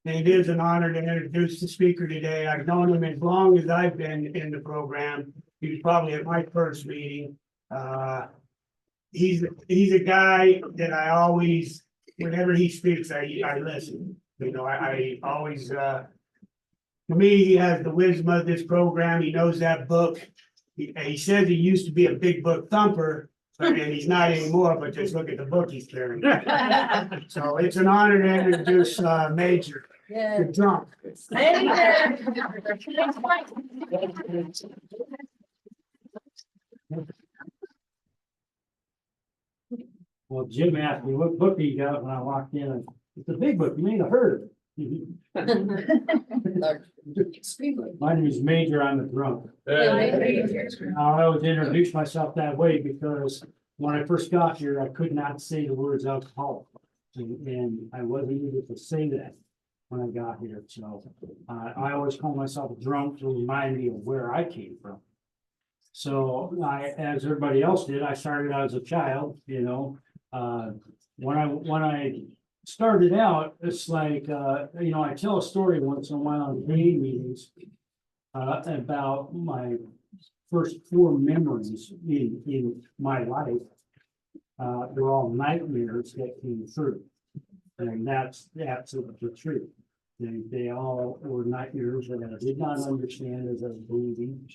It is an honor to introduce the speaker today. I've known him as long as I've been in the program. He was probably at my first meeting. He's a guy that I always, whenever he speaks, I listen. You know, I always, to me, he has the wisdom of this program. He knows that book. He says he used to be a big book thumper, and he's not anymore, but just look at the book he's carrying. So it's an honor to introduce Major. You're drunk. Well, Jim asked me what book he got when I walked in. It's a big book. You made a herd. My name is Major. I'm a drunk. I always introduce myself that way because when I first got here, I could not say the words alcoholic. And I wasn't able to say that when I got here. So I always call myself a drunk to remind me of where I came from. So as everybody else did, I started out as a child, you know. When I started out, it's like, you know, I tell a story once in a while on community meetings about my first 4 memories in my life. They're all nightmares that came through. And that's the truth. They all were nightmares that I did not understand as I was moving.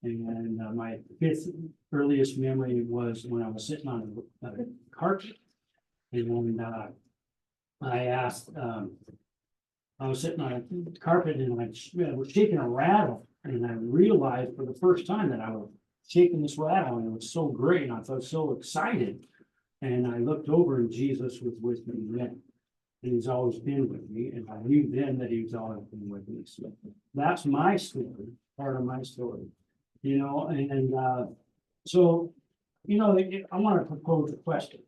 And my 5th earliest memory was when I was sitting on a carpet. And I asked, I was sitting on a carpet and I was shaking a rattle. And I realized for the first time that I was shaking this rattle, and it was so great. And I felt so excited. And I looked over and Jesus was with me then. And he's always been with me. And I knew then that he was always been with me. So that's my story, part of my story. You know, and so, you know, I want to propose a question.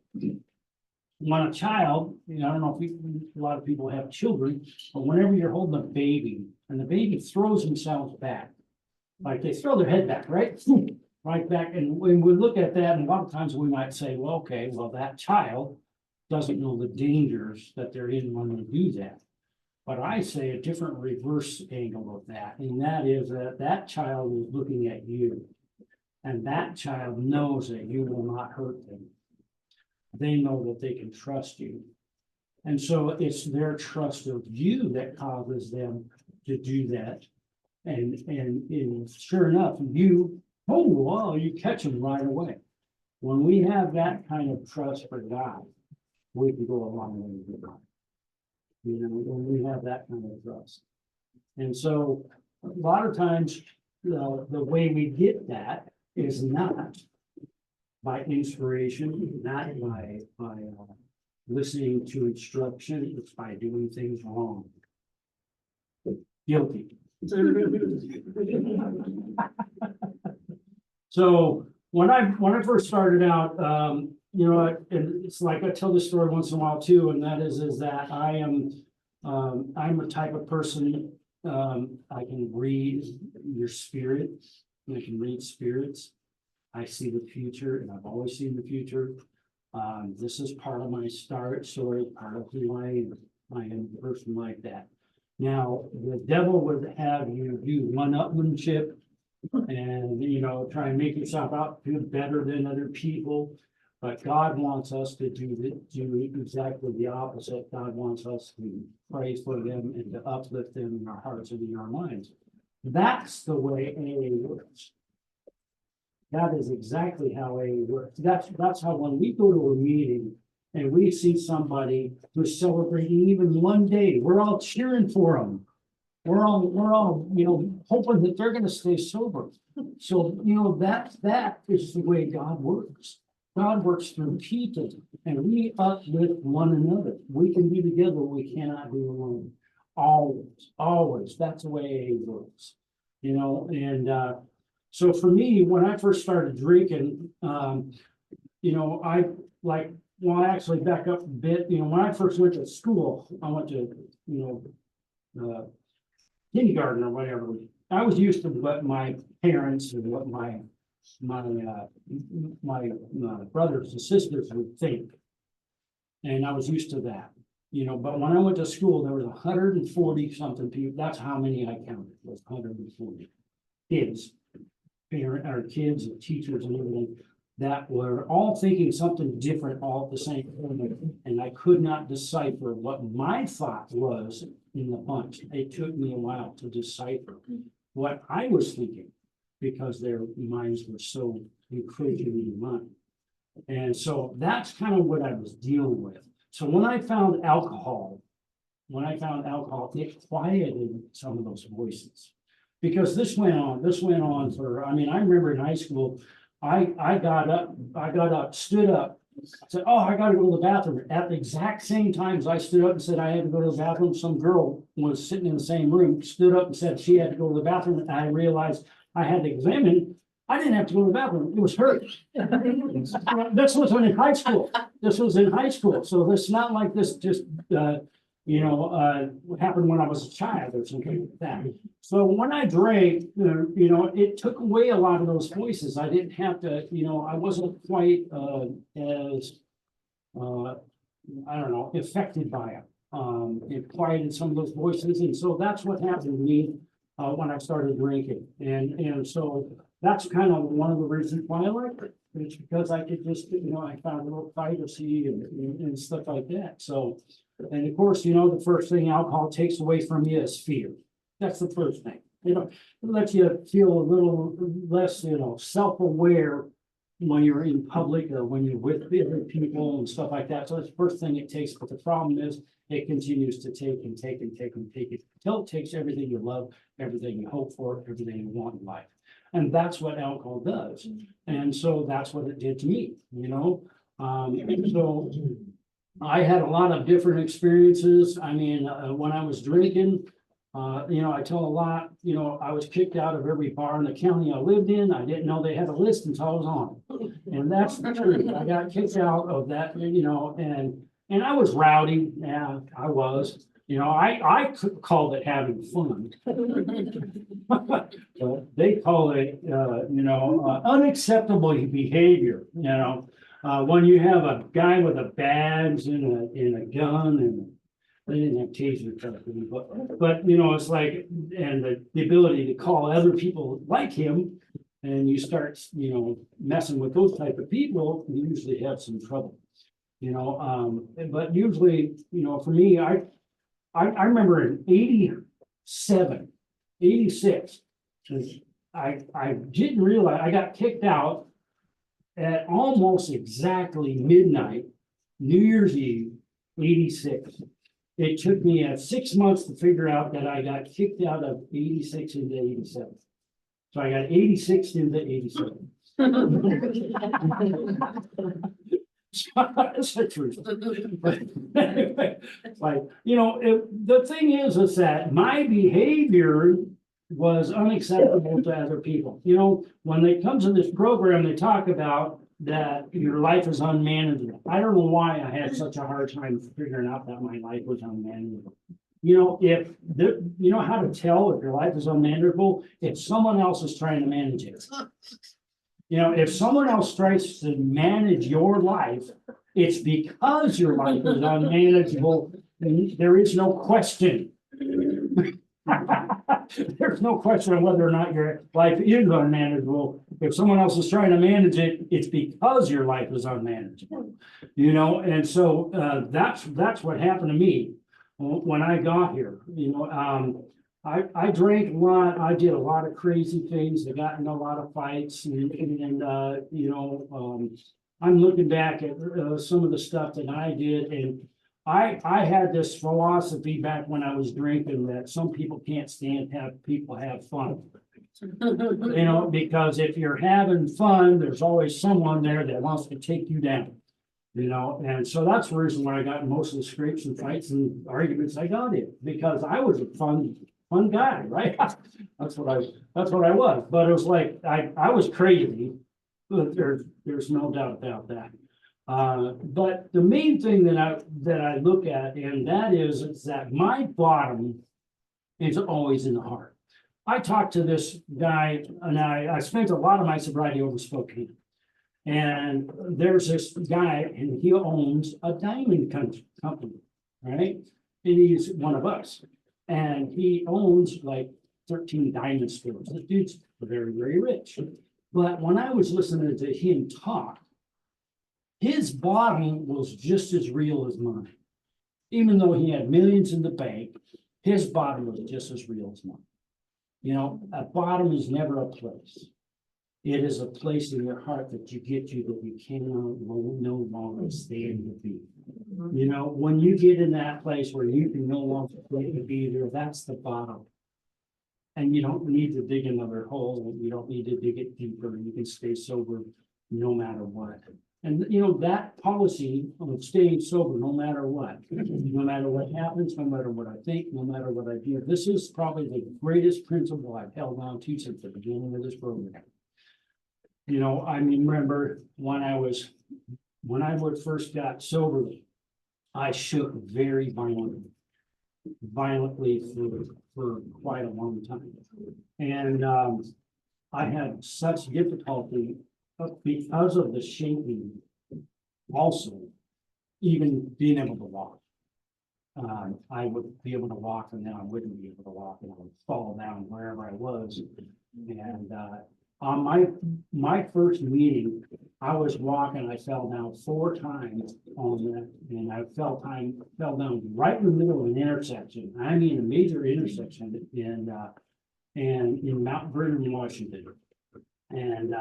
When a child, you know, I don't know if a lot of people have children, but whenever you're holding a baby and the baby throws themselves back, like they throw their head back, right? Right back. And when we look at that, and a lot of times we might say, well, okay, well, that child doesn't know the dangers that they're in when they do that. But I say a different reverse angle of that, and that is that child is looking at you. And that child knows that you will not hurt them. They know that they can trust you. And so it's their trust of you that causes them to do that. And sure enough, you catch them right away. When we have that kind of trust for God, we can go a long way with God. You know, when we have that kind of trust. And so a lot of times, the way we get that is not by inspiration, not by listening to instruction, it's by doing things wrong. Guilty. So when I first started out, you know, and it's like I tell this story once in a while too, and that is that I'm a type of person, I can read your spirit, I can read spirits. I see the future, and I've always seen the future. This is part of my story, part of who I am. I am a person like that. Now, the devil would have you do one-upmanship and, you know, try and make yourself out feel better than other people. But God wants us to do exactly the opposite. God wants us to pray for them and to uplift them in our hearts and in our minds. That's the way AA works. That is exactly how AA works. That's how when we go to a meeting and we see somebody who's celebrating even one day, we're all cheering for them. We're all, you know, hoping that they're going to stay sober. So, you know, that is the way God works. God works through people, and we uplift one another. We can be together, we cannot be alone. Always. That's the way AA works. You know, and so for me, when I first started drinking, you know, actually back up a bit. You know, when I first went to school, I went to, you know, kindergarten or whatever. I was used to what my parents and what my brothers and sisters would think. And I was used to that. but when I went to school, there was 140 something people, that's how many I counted, was 140 kids. Our kids and teachers and everything, that were all thinking something different all at the same time. And I could not decipher what my thought was in the bunch. It took me a while to decipher what I was thinking, because their minds were so incredibly mine. And so that's kind of what I was dealing with. So when I found alcohol, it quieted some of those voices. Because this went on for, I remember in high school, I got up, stood up, said, oh, I gotta go to the bathroom. At the exact same time as I stood up and said I had to go to the bathroom, some girl was sitting in the same room, stood up and said she had to go to the bathroom, and I realized I had to examine. I didn't have to go to the bathroom, it was her. This was in high school, so it's not like this just, happened when I was a child or something like that. So when I drank, it took away a lot of those voices. I didn't have to, I wasn't quite as affected by it. It quieted some of those voices, and so that's what happened to me when I started drinking. And so that's kind of one of the reasons why I like it. It's because I could just, I found a little privacy and stuff like that. So, and of course, the first thing alcohol takes away from you is fear. That's the first thing. It lets you feel a little less, self-aware when you're in public or when you're with other people and stuff like that. So that's the first thing it takes. But the problem is it continues to take and take and take and take it until it takes everything you love, everything you hope for, everything you want in life. And that's what alcohol does. And so that's what it did to me, So I had a lot of different experiences. When I was drinking, I tell a lot, I was kicked out of every bar in the county I lived in. I didn't know they had a list until I was on. And that's the truth. I got kicked out of that, and I was rowdy. Yeah, I was. I called it having fun. They call it, unacceptable behavior, when you have a guy with a badge and a gun, and they didn't have taser trucking, but it's like, and the ability to call other people like him, and you start, messing with those type of people, you usually have some trouble, but usually, for me, I remember in 87, 86, I didn't realize, I got kicked out at almost exactly midnight, New Year's Eve, 86. It took me 6 months to figure out that I got kicked out of 86 into 87. So I got 86 into 87. That's the truth. But anyway, the thing is that my behavior was unacceptable to other people. When it comes to this program, they talk about that your life is unmanageable. I don't know why I had such a hard time figuring out that my life was unmanageable. If how to tell if your life is unmanageable, if someone else is trying to manage it. If someone else tries to manage your life, it's because your life is unmanageable, and there is no question. There's no question of whether or not your life is unmanageable. If someone else is trying to manage it, it's because your life is unmanageable. And so that's what happened to me when I got here. I drank a lot. I did a lot of crazy things. I got in a lot of fights, and I'm looking back at some of the stuff that I did, and I had this philosophy back when I was drinking that some people can't stand have people have fun. Because if you're having fun, there's always someone there that wants to take you down. And so that's the reason why I got in most of the scrapes and fights and arguments I got in, because I was a fun guy, right? That's what I was. But it was like I was crazy. But there's no doubt about that. But the main thing that I look at, and that is that my bottom is always in the heart. I talked to this guy, and I spent a lot of my sobriety over Spokane. And there's this guy, and he owns a diamond company. right? And he's one of us. And he owns like 13 diamond stores. This dude's very, very rich. But when I was listening to him talk, his bottom was just as real as mine. Even though he had millions in the bank, his bottom was just as real as mine. You know, a bottom is never a place. It is a place in your heart that you get to that you cannot no longer stand to be. You know, when you get in that place where you can no longer stand to be there, that's the bottom. And you don't need to dig another hole. You don't need to dig it deeper. You can stay sober no matter what. And you know, that policy of staying sober, no matter what happens, no matter what I think, no matter what I do, this is probably the greatest principle I've held on to since the beginning of this program. You know, I mean, remember when I would first got sober, I shook very violently for quite a long time. And I had such difficulty because of the shaking, also, even being able to walk. I would be able to walk and then I wouldn't be able to walk and I would fall down wherever I was. And on my first meeting, I was walking, I fell down 4 times on that, and I fell down right in the middle of an intersection. I mean, a major intersection in Mount Vernon, Washington. And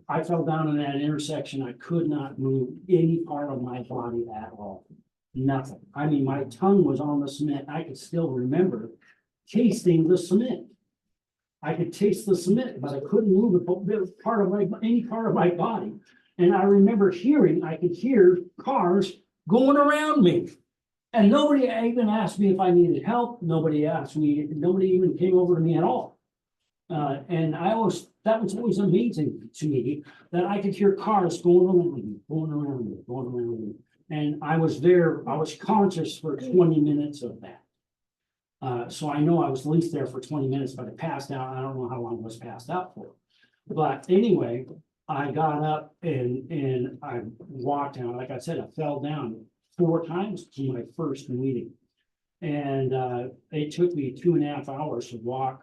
I fell down in that intersection. I could not move any part of my body at all. Nothing. I mean, my tongue was on the cement. I could still remember tasting the cement. I could taste the cement, but I couldn't move any part of my body. And I remember I could hear cars going around me. And nobody even asked me if I needed help. Nobody even came over to me at all. And that was always amazing to me that I could hear cars going around me. And I was conscious for 20 minutes of that. So I know I was at least there for 20 minutes, but I passed out. I don't know how long I was passed out for. But anyway, I got up and I walked down. Like I said, I fell down 4 times to my first meeting. And it took me 2.5 hours to walk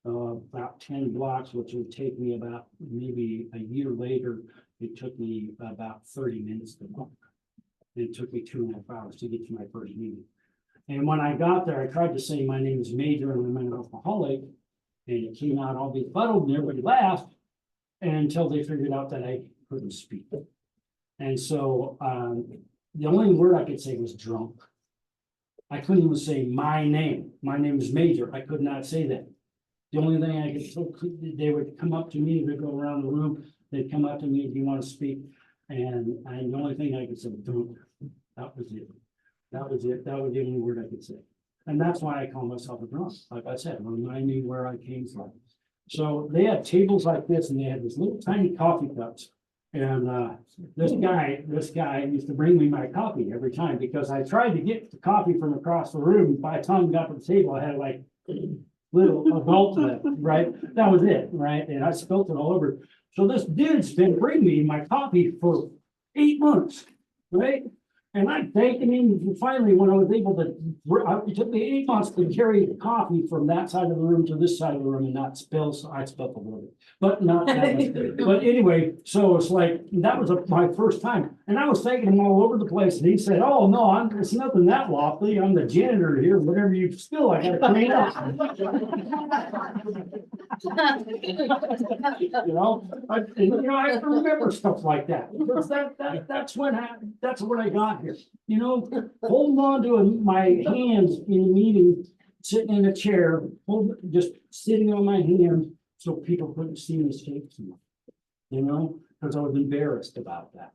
about 10 blocks, which would take me about maybe a year later. It took me about 30 minutes to walk. It took me 2.5 hours to get to my first meeting. And when I got there, I tried to say my name is Major and I'm an alcoholic, and it came out all befuddled and everybody laughed until they figured out that I couldn't speak. And so the only word I could say was drunk. I couldn't even say my name. My name is Major. I could not say that. The only thing I could, they would come up to me, they'd go around the room, they'd come up to me, do you want to speak? And the only thing I could say, drunk. That was it. That was it. That was the only word I could say. And that's why I call myself a drunk. Like I said, remind me where I came from. So they had tables like this and they had these little tiny coffee cups. And this guy used to bring me my coffee every time because I tried to get the coffee from across the room. By the time we got to the table, I had like little adult lip, right? That was it, right? And I spilled it all over. So this dude's been bringing me my coffee for 8 months, right? And I thanked him finally when I was able to, it took me 8 months to carry the coffee from that side of the room to this side of the room and not spill. So I spilled a little bit, but not that much. But anyway, so it's like, that was my first time. And I was taking him all over the place. And he said, oh, no, it's nothing that lofty. I'm the janitor here. Whatever you spill, I got to clean up. I remember stuff like that. Because that's what I got here. You know, holding on to my hands in a meeting, sitting in a chair, just sitting on my hands so people couldn't see me shake too much. You know, because I was embarrassed about that.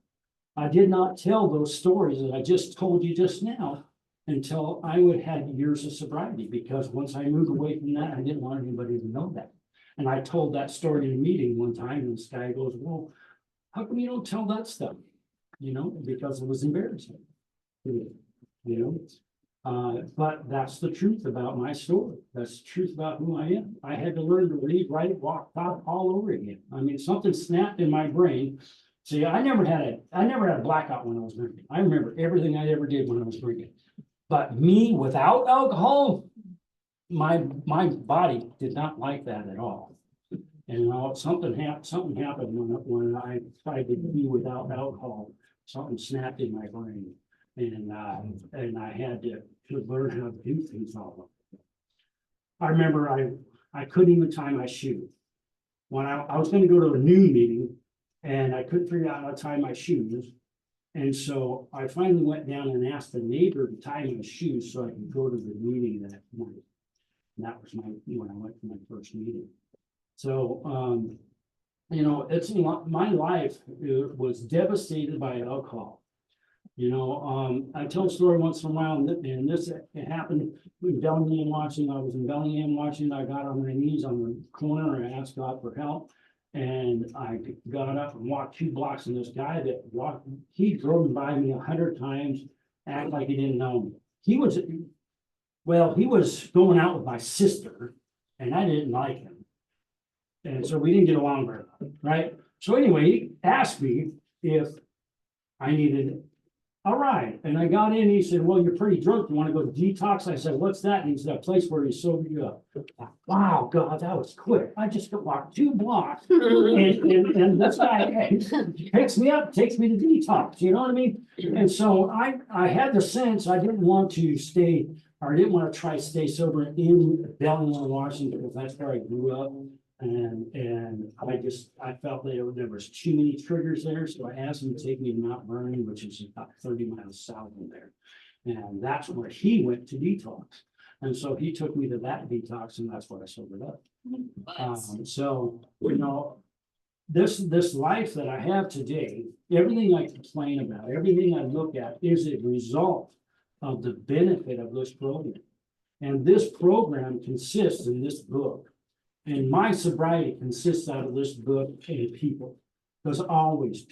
I did not tell those stories that I just told you just now until I would have years of sobriety, because once I moved away from that, I didn't want anybody to know that. And I told that story in a meeting one time, and this guy goes, well, how come you don't tell that stuff? You know, because it was embarrassing. You know, but that's the truth about my story. That's the truth about who I am. I had to learn to read, write, walk, talk all over again. I mean, something snapped in my brain. See, I never had a blackout when I was drinking. I remember everything I ever did when I was drinking. But me without alcohol, my body did not like that at all. And you know, something happened when I tried to be without alcohol, something snapped in my brain. And I had to learn how to do things all over. I remember I couldn't even tie my shoe. When I was gonna go to a noon meeting and I couldn't figure out how to tie my shoes. And so I finally went down and asked the neighbor to tie my shoes so I could go to the meeting that morning. And that was when I went to my first meeting. So, you know, it's my life was devastated by alcohol. You know, I tell a story once in a while, and this it happened in Bellingham, Washington. I was in Bellingham, Washington. I got on my knees on the corner and I asked God for help. And I got up and walked 2 blocks, and this guy that walked, he drove by me 100 times, act like he didn't know me. He was going out with my sister, and I didn't like him. And so we didn't get along very well, right? So anyway, he asked me if I needed a ride. And I got in, he said, well, you're pretty drunk. You want to go to detox? I said, what's that? And he said, a place where he sober you up. Wow, God, that was quick. I just walked 2 blocks. And this guy picks me up, takes me to detox, you know what I mean? And so I had the sense I didn't want to stay, or I didn't want to try to stay sober in Bellingham, Washington, because that's where I grew up. And I felt there was too many triggers there, so I asked him to take me to Mount Vernon, which is about 30 miles south of there. And that's where he went to detox. And so he took me to that detox, and that's where I sobered up. So, you know, this life that I have today, everything I complain about, everything I look at is a result of the benefit of this program. And this program consists in this book. And my sobriety consists out of this book and people. Because always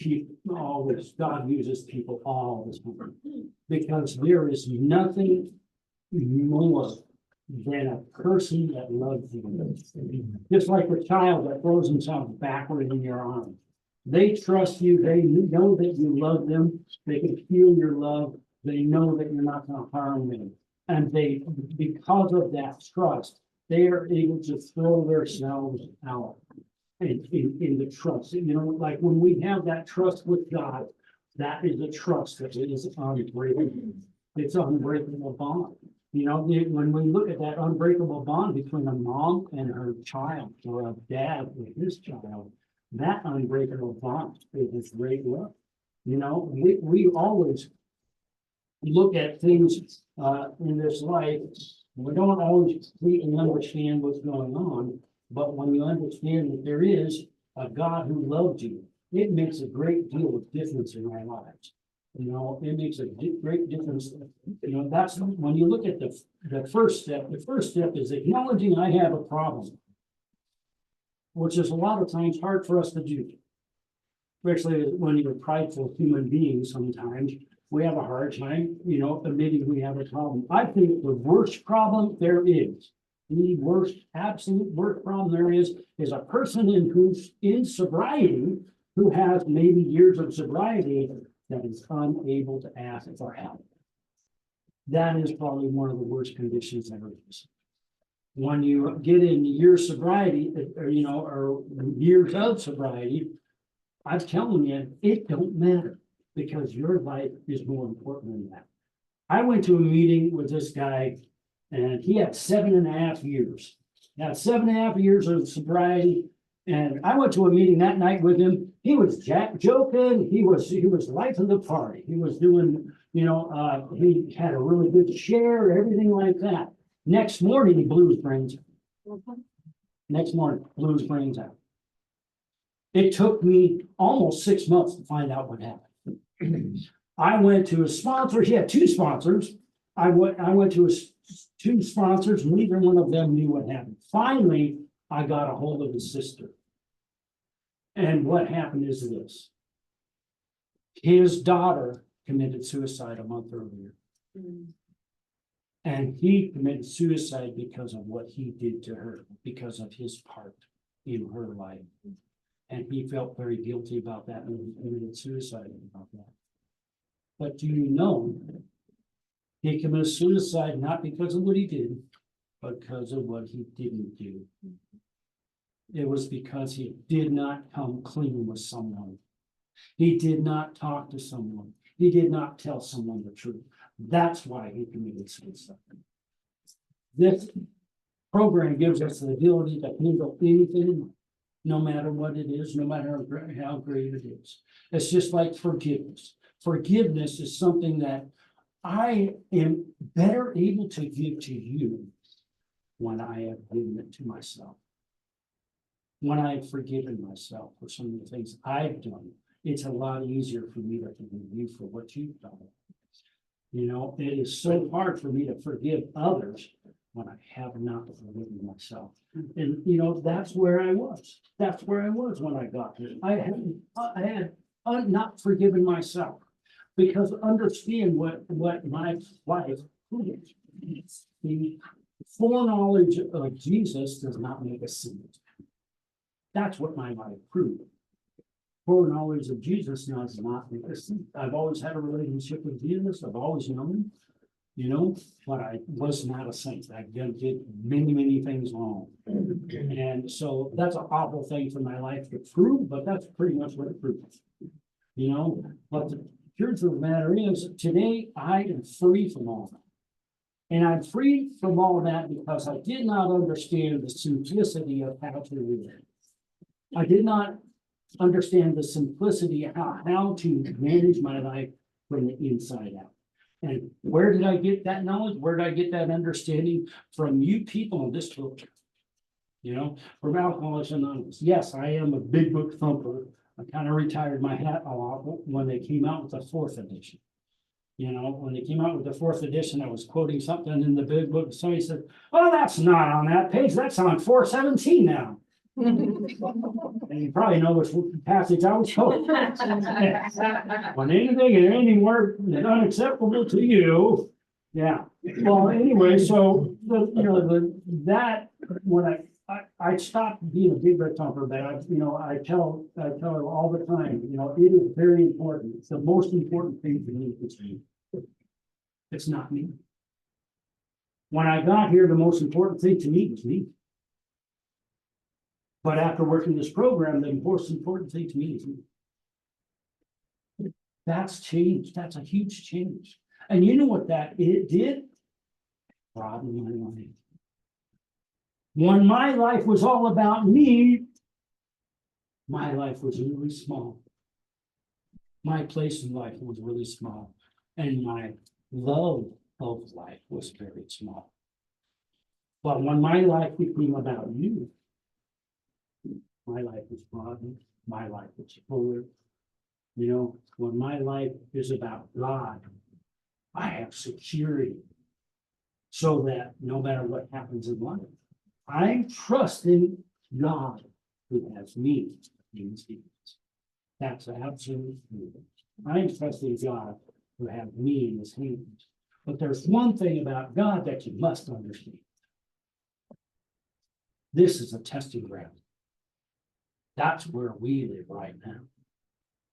God uses people all the time. Because there is nothing more than a person that loves you. Just like a child that throws himself backward in your arms. They trust you, they know that you love them, they can feel your love, they know that you're not going to harm them. And because of that trust, they are able to throw themselves out in the trust. You know, like when we have that trust with God, that is a trust that is unbreakable. It's an unbreakable bond. You know, when we look at that unbreakable bond between a mom and her child, or a dad with his child, that unbreakable bond is great love. You know, we always look at things in this life. We don't always completely understand what's going on, but when you understand that there is a God who loved you, it makes a great deal of difference in our lives. You know, it makes a great difference. You know, that's when you look at the first step. The first step is acknowledging I have a problem, which is a lot of times hard for us to do, especially when you're prideful human beings. Sometimes we have a hard time, you know, admitting we have a problem. I think the worst problem there is, the worst, absolute worst problem there is a person who's in sobriety, who has maybe years of sobriety, that is unable to ask for help. That is probably one of the worst conditions there is. When you get in your sobriety, or you know, or years of sobriety, I'm telling you, it don't matter, because your life is more important than that. I went to a meeting with this guy, and he had 7.5 years. Now, 7.5 years of sobriety. And I went to a meeting that night with him. He was joking. He was life of the party. He was doing, you know, he had a really good share, everything like that. Next morning, he blew his brains out. Next morning, blew his brains out. It took me almost 6 months to find out what happened. I went to a sponsor. He had 2 sponsors. I went to 2 sponsors. Neither one of them knew what happened. Finally, I got a hold of his sister. And what happened is this. His daughter committed suicide a month earlier. And he committed suicide because of what he did to her, because of his part in her life. And he felt very guilty about that, and he committed suicide about that. But do you know, He committed suicide not because of what he did, but because of what he didn't do. It was because he did not come clean with someone. He did not talk to someone. He did not tell someone the truth. That's why he committed suicide. This program gives us the ability to handle anything, no matter what it is, no matter how great it is. It's just like forgiveness. Forgiveness is something that I am better able to give to you when I have given it to myself. When I've forgiven myself for some of the things I've done, it's a lot easier for me to forgive you for what you've done. You know, it is so hard for me to forgive others when I have not forgiven myself. And, you know, that's where I was. That's where I was when I got here. I had not forgiven myself. Because understand what my life proved. The foreknowledge of Jesus does not make us sinners. That's what my life proved. Foreknowledge of Jesus does not make us sinners. I've always had a relationship with Jesus. I've always known him, you know, but I was not a saint. I did many things wrong. And so that's an awful thing for my life to prove, but that's pretty much what it proves. You know, but the truth of the matter is, today I am free from all that. And I'm free from all of that because I did not understand the simplicity of how to live. I did not understand the simplicity of how to manage my life from the inside out. And where did I get that knowledge? Where did I get that understanding? From you people in this book. You know, from Alcoholics Anonymous. Yes, I am a big book thumper. I kind of retired my hat a lot when they came out with the 4th edition. You know, when they came out with the 4th edition, I was quoting something in the big book. Somebody said, "Oh, that's not on that page. That's on 417 now." And you probably know which passage I was quoting. When anything and any word is unacceptable to you, yeah. Well, anyway, so that when I stopped being a big red thumper, but I tell her all the time, it is very important. It's the most important thing to me is me. It's not me. When I got here, the most important thing to me was me. But after working this program, the most important thing to me is me. That's changed. That's a huge change. And you know what it did? Broaden my life. When my life was all about me, my life was really small. My place in life was really small. And my love of life was very small. But when my life became about you, my life was broadened, my life was fuller. When my life is about God, I have security. So that no matter what happens in life, I'm trusting God who has me in his hands. That's absolute freedom. I'm trusting God who has me in his hands. But there's one thing about God that you must understand. This is a testing ground. That's where we live right now.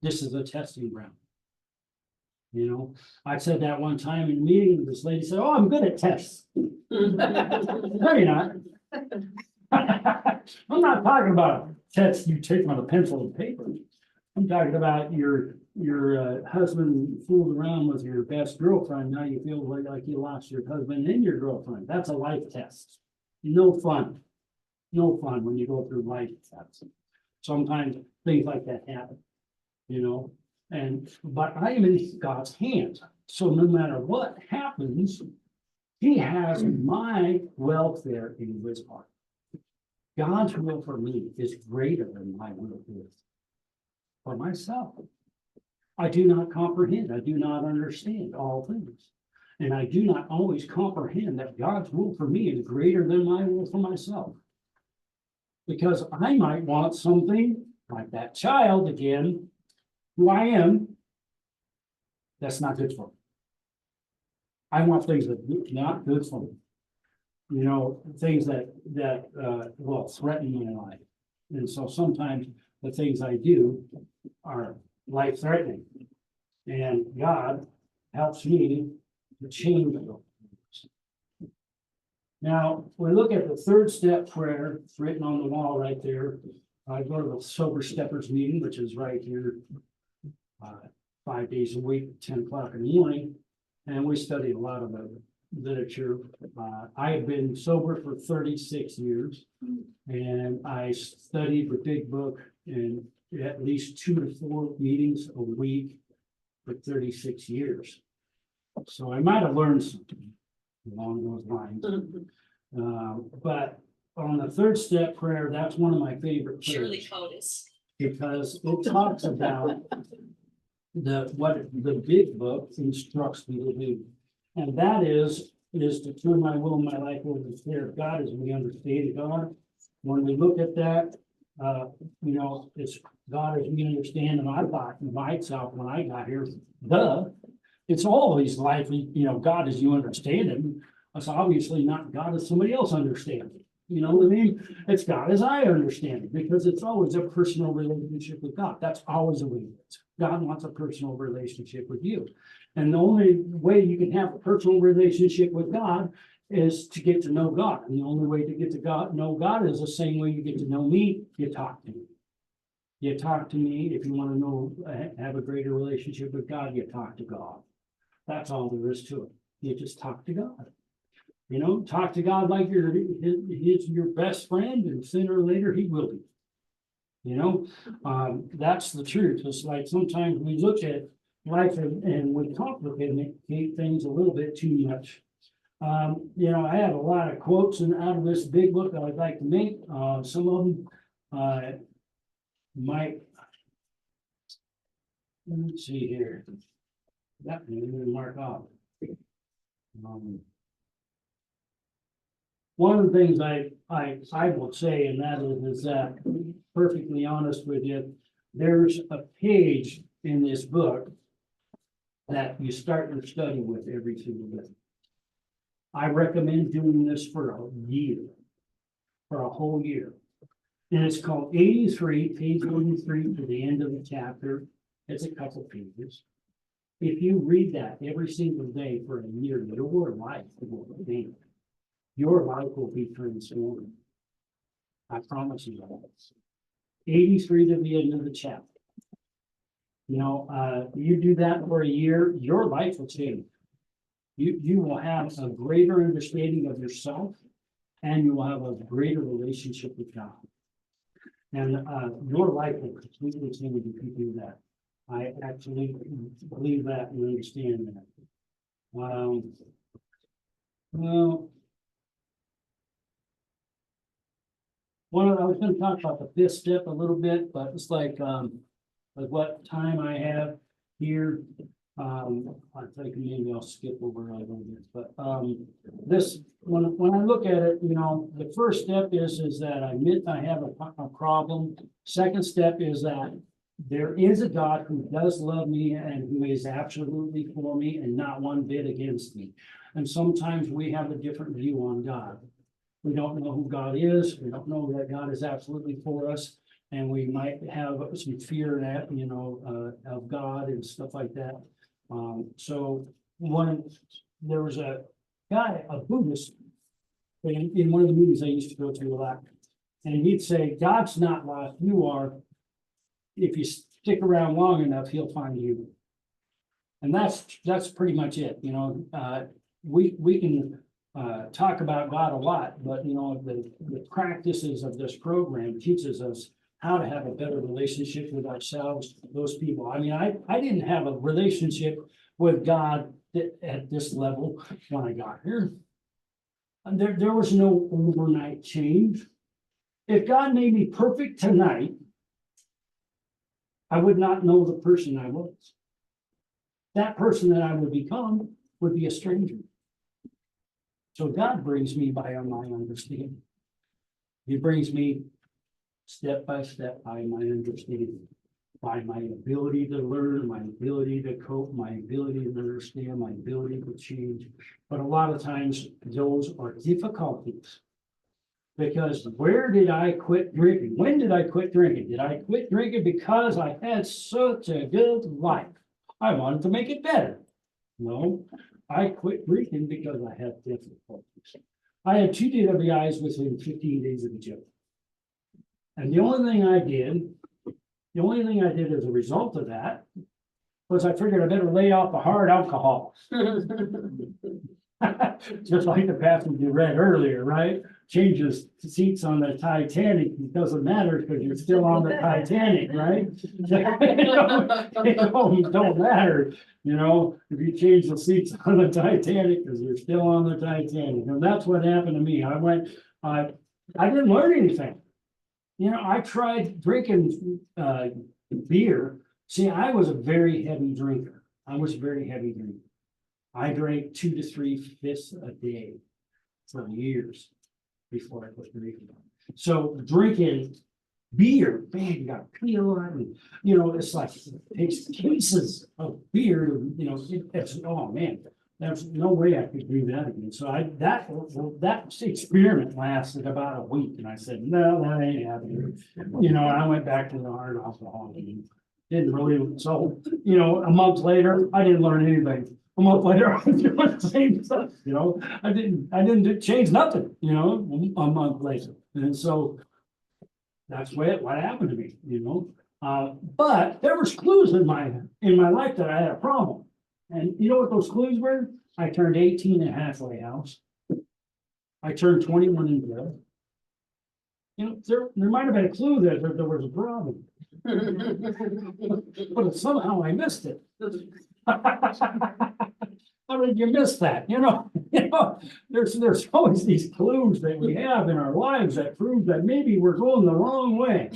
This is a testing ground. I said that one time in a meeting, this lady said, "Oh, I'm good at tests." No, you're not. I'm not talking about tests you take on a pencil and paper. I'm talking about your husband fooled around with your best girlfriend. Now you feel like you lost your husband and your girlfriend. That's a life test. No fun. No fun when you go through life tests. Sometimes things like that happen, but I am in God's hands. So no matter what happens, he has my welfare in his heart. God's will for me is greater than my will is for myself. I do not comprehend. I do not understand all things. And I do not always comprehend that God's will for me is greater than my will for myself. Because I might want something like that child again, who I am, that's not good for me. I want things that are not good for me. Things that threaten my life. And so sometimes the things I do are life-threatening. And God helps me the change. Now, we look at the third step prayer, it's written on the wall right there. I go to the Sober Steppers meeting, which is right here. 5 days a week, 10 o'clock in the morning, and we study a lot of the literature. I have been sober for 36 years, and I studied the big book in at least 2 to 4 meetings a week for 36 years. So I might have learned something along those lines. But on the third step prayer, that's one of my favorite Shirley prayers Otis. because it talks about what the big book instructs me to do. And that is to turn my will and my life over to the care of God as we understand God. When we look at that, it's God as we understand, and I thought myself when I got here, it's always life, God as you understand him. It's obviously not God as somebody else understands it. You know what I mean? It's God as I understand it, because it's always a personal relationship with God. That's always the way it is. God wants a personal relationship with you. And the only way you can have a personal relationship with God is to get to know God. And the only way to get to know God is the same way you get to know me, you talk to me. You talk to me. If you want to know, have a greater relationship with God, you talk to God. That's all there is to it. You just talk to God. Talk to God like he's your best friend, and sooner or later he will be. That's the truth. It's like sometimes we look at life and we complicate things a little bit too much. I have a lot of quotes out of this big book that I'd like to make. Some of them might. Let's see here. That one I'm gonna mark off. One of the things I will say, and that is that, perfectly honest with you, there's a page in this book that you start your study with every single day. I recommend doing this for a whole year. And it's called 83, page 83 to the end of the chapter. It's a couple pages. If you read that every single day for a year, your life will change. Your life will be transformed. I promise you that. 83 to the end of the chapter. You do that for a year, your life will change. You will have a greater understanding of yourself, and you will have a greater relationship with God. And your life will completely change if you do that. I actually believe that and understand that. I was going to talk about the fifth step a little bit, but it's like what time I have here. I think maybe I'll skip over a little bit, but this when I look at it, the first step is that I admit I have a problem. Second step is that there is a God who does love me and who is absolutely for me and not one bit against me. And sometimes we have a different view on God. We don't know who God is. We don't know that God is absolutely for us. And we might have some fear that, of God and stuff like that. So there was a guy, a Buddhist, in one of the meetings I used to go to a lot. And he'd say, God's not lost, you are. If you stick around long enough, he'll find you. And that's pretty much it. We can talk about God a lot, but the practices of this program teaches us how to have a better relationship with ourselves, those people. I mean, I didn't have a relationship with God at this level when I got here. And there was no overnight change. If God made me perfect tonight, I would not know the person I was. That person that I would become would be a stranger. So God brings me by my understanding. He brings me step by step by my understanding, by my ability to learn, my ability to cope, my ability to understand, my ability to change. But a lot of times those are difficulties. Because where did I quit drinking? When did I quit drinking? Did I quit drinking because I had such a good life? I wanted to make it better. No, I quit drinking because I had difficulties. I had 2 DWIs within 15 days of each other. And the only thing I did as a result of that was I figured I better lay off the hard alcohol. Just like the passage you read earlier, right? Changes seats on the Titanic, it doesn't matter because you're still on the Titanic, right? It don't matter, you know, if you change the seats on the Titanic, because you're still on the Titanic, and that's what happened to me. I didn't learn anything. You know, I tried drinking beer. See, I was a very heavy drinker. I drank 2 to 3 fifths a day for years before I quit drinking. So drinking beer, man, you got peel and, you know, it's like it takes cases of beer, you know, it's, oh man, there's no way I could do that again. So that experiment lasted about a week and I said, no, that ain't happening. You know, I went back to the hard alcohol and didn't really, so, you know, a month later, I didn't learn anything. A month later, I was doing the same stuff, you know, I didn't change nothing, you know, a month later. And so that's what happened to me, you know, but there was clues in my life that I had a problem. And you know what those clues were? I turned 18 at halfway house. I turned 21 in bed. You know, there might have been a clue that there was a problem. But somehow I missed it. How did you miss that? You know, there's always these clues that we have in our lives that prove that maybe we're going the wrong way.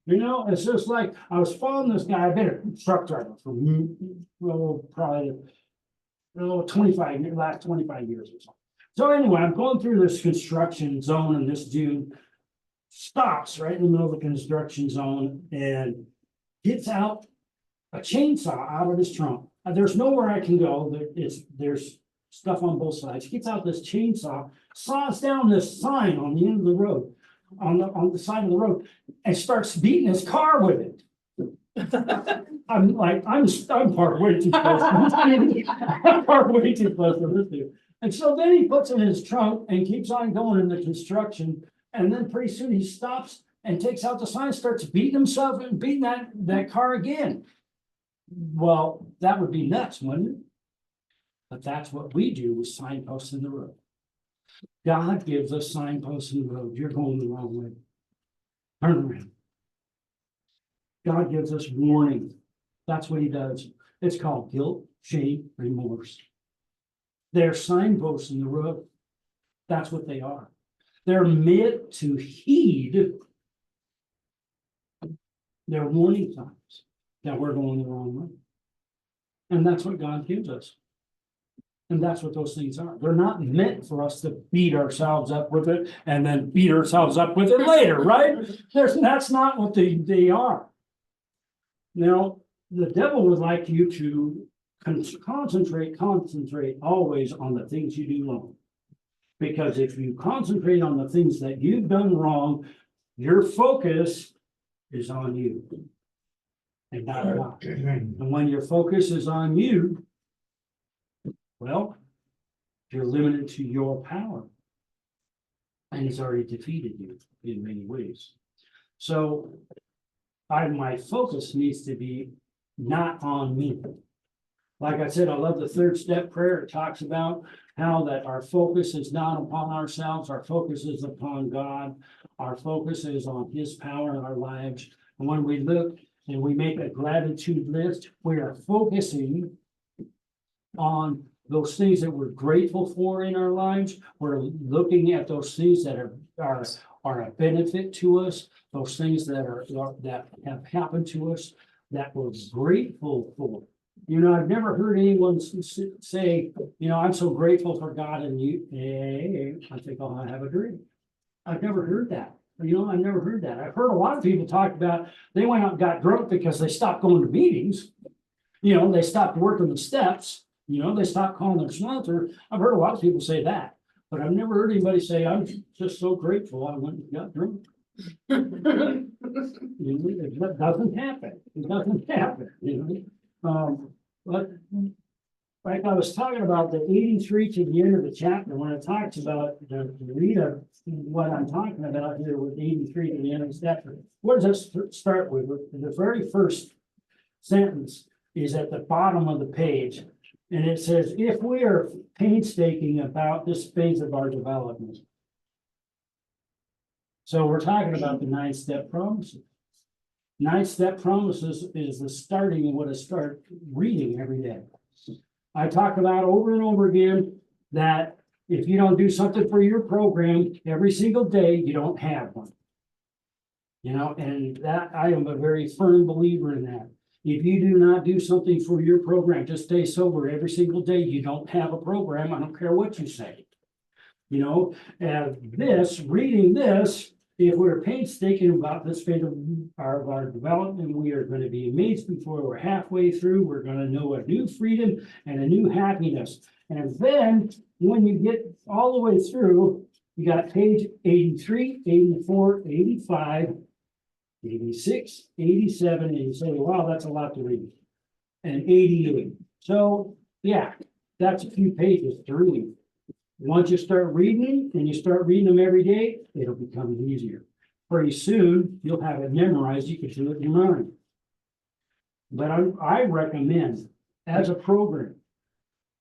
You know, it's just like I was following this guy. I've been a truck driver for probably 25 years, last 25 years or so. So anyway, I'm going through this construction zone and this dude stops right in the middle of the construction zone and gets out a chainsaw out of his trunk. There's nowhere I can go. There's stuff on both sides. He gets out this chainsaw, saws down this sign on the end of the road, on the side of the road, and starts beating his car with it. I'm like, I'm parked way too close. I'm parked way too close to this dude. And so then he puts it in his trunk and keeps on going in the construction. And then pretty soon he stops and takes out the sign, starts beating himself and beating that car again. Well, that would be nuts, wouldn't it? But that's what we do with signposts in the road. God gives us signposts in the road. You're going the wrong way. Turn around. God gives us warning. That's what he does. It's called guilt, shame, remorse. They're signposts in the road. That's what they are. They're meant to heed their warning signs that we're going the wrong way. And that's what God gives us. And that's what those things are. They're not meant for us to beat ourselves up with it and then beat ourselves up with it later, right? That's not what they are. Now, the devil would like you to concentrate always on the things you do wrong. Because if you concentrate on the things that you've done wrong, your focus is on you. And not God. And when your focus is on you, well, you're limited to your power. And he's already defeated you in many ways. So my focus needs to be not on me. Like I said, I love the third step prayer. It talks about how that our focus is not upon ourselves. Our focus is upon God. Our focus is on his power in our lives. And when we look and we make a gratitude list, we are focusing on those things that we're grateful for in our lives. We're looking at those things that are a benefit to us, those things that have happened to us that we're grateful for. You know, I've never heard anyone say, you know, I'm so grateful for God and you. Hey, I think I'll have a drink. I've never heard that. You know, I've never heard that. I've heard a lot of people talk about they went out and got drunk because they stopped going to meetings. You know, they stopped working the steps. You know, they stopped calling their sponsor. I've heard a lot of people say that, but I've never heard anybody say, I'm just so grateful I went and got drunk. It doesn't happen. It doesn't happen, you know. But like I was talking about the 83 to the end of the chapter, when it talks about the read of what I'm talking about here with 83 to the end of the chapter. What does that start with? The very first sentence is at the bottom of the page. And it says, if we are painstaking about this phase of our development. So we're talking about the 9-step promises. 9-step promises is the starting and what I start reading every day. I talk about over and over again that if you don't do something for your program every single day, you don't have one. You know, and that I am a very firm believer in that. If you do not do something for your program, just stay sober every single day, you don't have a program. I don't care what you say. You know, and reading this, if we're painstaking about this phase of our development, we are going to be amazed before we're halfway through. We're going to know a new freedom and a new happiness. And then when you get all the way through, you got page 83, 84, 85, 86, 87, and you say, wow, that's a lot to read. And 88. So, yeah, that's a few pages to read. Once you start reading and you start reading them every day, it'll become easier. Pretty soon, you'll have it memorized. You can do it in your mind. But I recommend, as a program,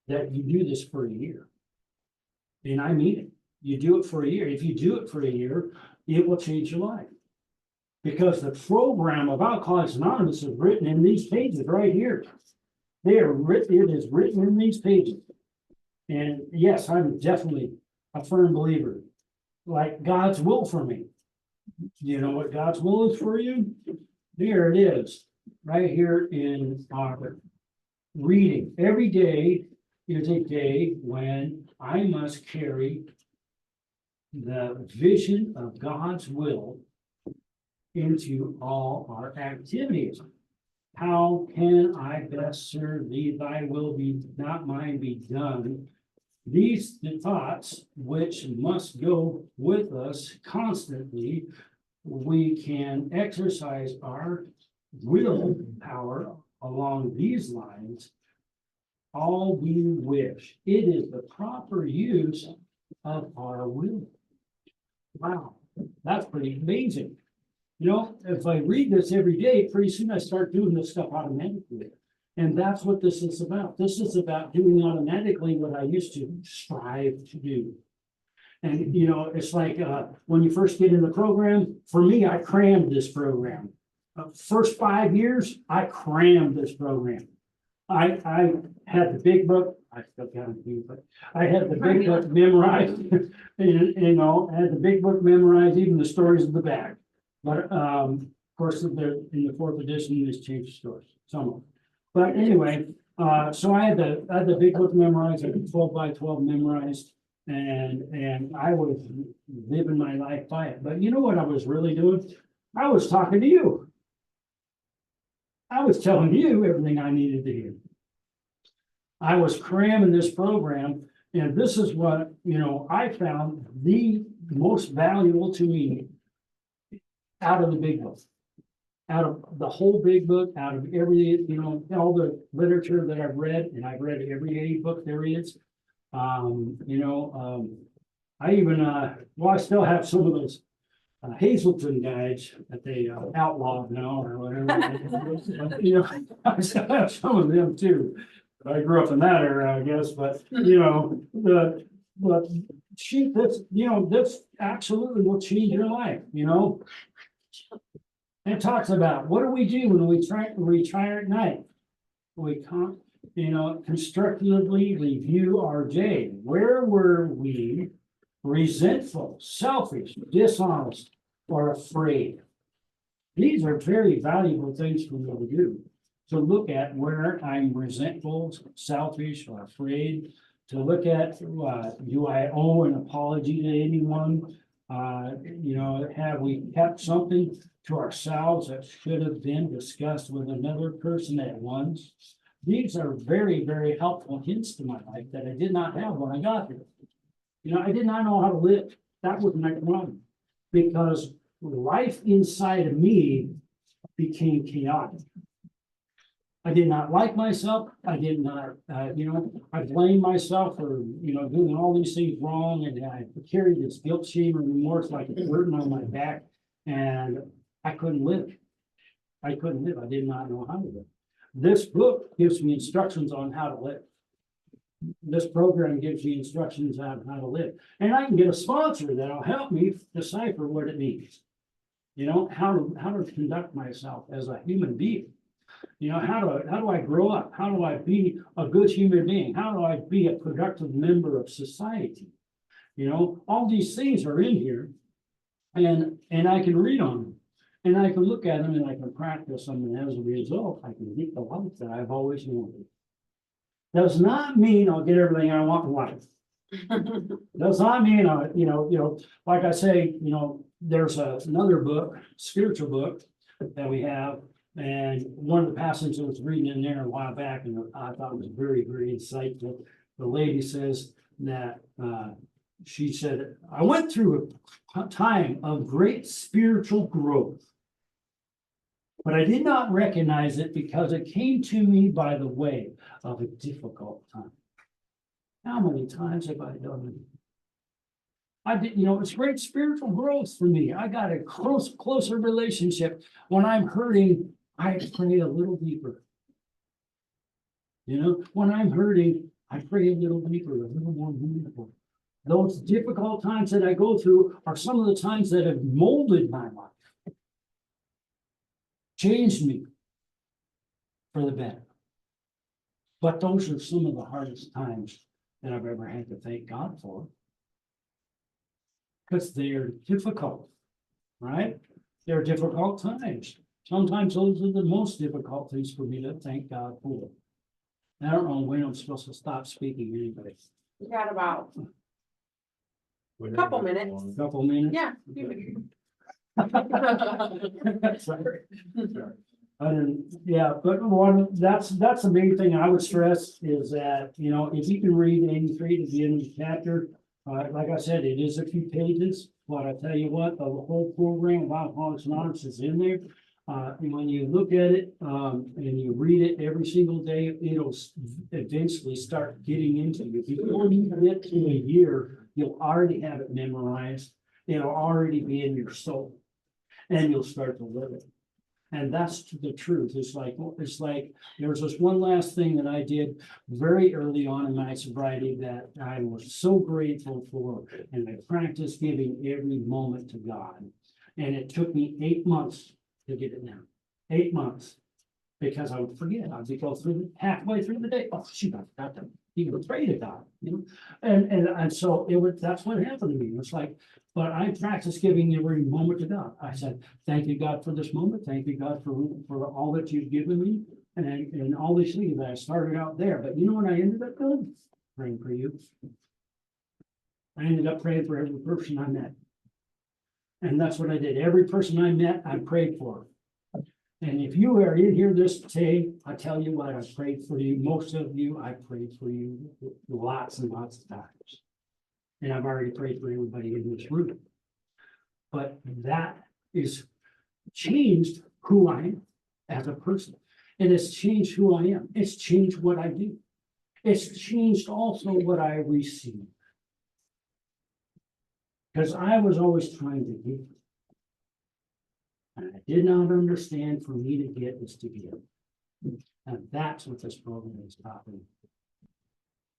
that you do this for a year. And I mean it. You do it for a year. If you do it for a year, it will change your life. Because the program of Alcoholics Anonymous is written in these pages right here. They are written, it is written in these pages. And yes, I'm definitely a firm believer. Like God's will for me. You know what God's will is for you? There it is, right here in our reading. Every day is a day when I must carry the vision of God's will into all our activities. How can I best serve thee? Thy will be not mine be done. These the thoughts which must go with us constantly. We can exercise our will power along these lines. All we wish. It is the proper use of our will. Wow, that's pretty amazing. You know, if I read this every day, pretty soon I start doing this stuff automatically. And that's what this is about. This is about doing automatically what I used to strive to do. And, you know, it's like when you first get in the program, for me, I crammed this program. First 5 years, I crammed this program. I had the big book. I still got it, but I had the big book memorized. And, you know, I had the big book memorized, even the stories in the back. But of course, in the 4th edition, they changed the stories, some of them. But anyway, so I had the big book memorized, I had 12 by 12 memorized, and I was living my life by it. But you know what I was really doing? I was talking to you. I was telling you everything I needed to hear. I was cramming this program, and this is what, you know, I found the most valuable to me out of the big book. Out of the whole big book, out of every, you know, all the literature that I've read, and I've read every 80 book there is. I even, well, I still have some of those Hazelton guides that they outlawed now or whatever. You know, I still have some of them too. I grew up in that era, I guess, but you know, this absolutely will change your life, you know. It talks about what do we do when we retire at night? We can't, you know, constructively review our day. Where were we resentful, selfish, dishonest, or afraid? These are very valuable things for me to do. To look at where I'm resentful, selfish, or afraid. To look at, do I owe an apology to anyone? You know, have we kept something to ourselves that should have been discussed with another person at once? These are very, very helpful hints to my life that I did not have when I got here. You know, I did not know how to live. That was my problem. Because life inside of me became chaotic. I did not like myself. I did not, I blamed myself for, doing all these things wrong, and I carried this guilt, shame, and remorse like a burden on my back, and I couldn't live. I couldn't live. I did not know how to live. This book gives me instructions on how to live. This program gives me instructions on how to live, and I can get a sponsor that'll help me decipher what it means. How to conduct myself as a human being. How do I grow up? How do I be a good human being? How do I be a productive member of society? All these things are in here, and I can read on them, and I can look at them, and I can practice them, and as a result, I can get the life that I've always wanted. Does not mean I'll get everything I want in life. Does not mean, like I say, there's another book, spiritual book that we have. And one of the passages I was reading in there a while back, and I thought it was very, very insightful. The lady says that, she said, I went through a time of great spiritual growth, but I did not recognize it because it came to me by the way of a difficult time. How many times have I done it? I did, it's great spiritual growth for me. I got a closer relationship. When I'm hurting, I pray a little deeper. When I'm hurting, I pray a little deeper, a little more meaningful. Those difficult times that I go through are some of the times that have molded my life, changed me for the better. But those are some of the hardest times that I've ever had to thank God for. Because they're difficult, right? They're difficult times. Sometimes those are the most difficult things for me to thank God for. I don't know when I'm supposed to stop speaking anyway. We got about a couple minutes. Couple minutes? Yeah. Sorry. But that's the main thing I would stress is that, if you can read 83 to the end of the chapter, like I said, it is a few pages, but I tell you what, the whole program of Alcoholics Anonymous is in there. And when you look at it, and you read it every single day, it'll eventually start getting into you. Before you get to a year, you'll already have it memorized. It'll already be in your soul, and you'll start to live it. And that's the truth. It's like there was this one last thing that I did very early on in my sobriety that I was so grateful for, and I practiced giving every moment to God. And it took me 8 months to get it down. 8 months. Because I would forget. I'd go through halfway through the day. Oh, shoot, I forgot to even pray to God. And so that's what happened to me. It's like, but I practiced giving every moment to God. I said, thank you, God, for this moment. Thank you, God, for all that you've given me. And all these things that I started out there. But you know what I ended up doing? Praying for you. I ended up praying for every person I met. And that's what I did. Every person I met, I prayed for. And if you are in here this day, I tell you what, I prayed for you. Most of you, I prayed for you lots and lots of times. And I've already prayed for everybody in this room. But that is changed who I am as a person. It has changed who I am. It's changed what I do. It's changed also what I receive. Because I was always trying to give. And I did not understand for me to get is to give. And that's what this program is talking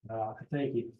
about. Thank you.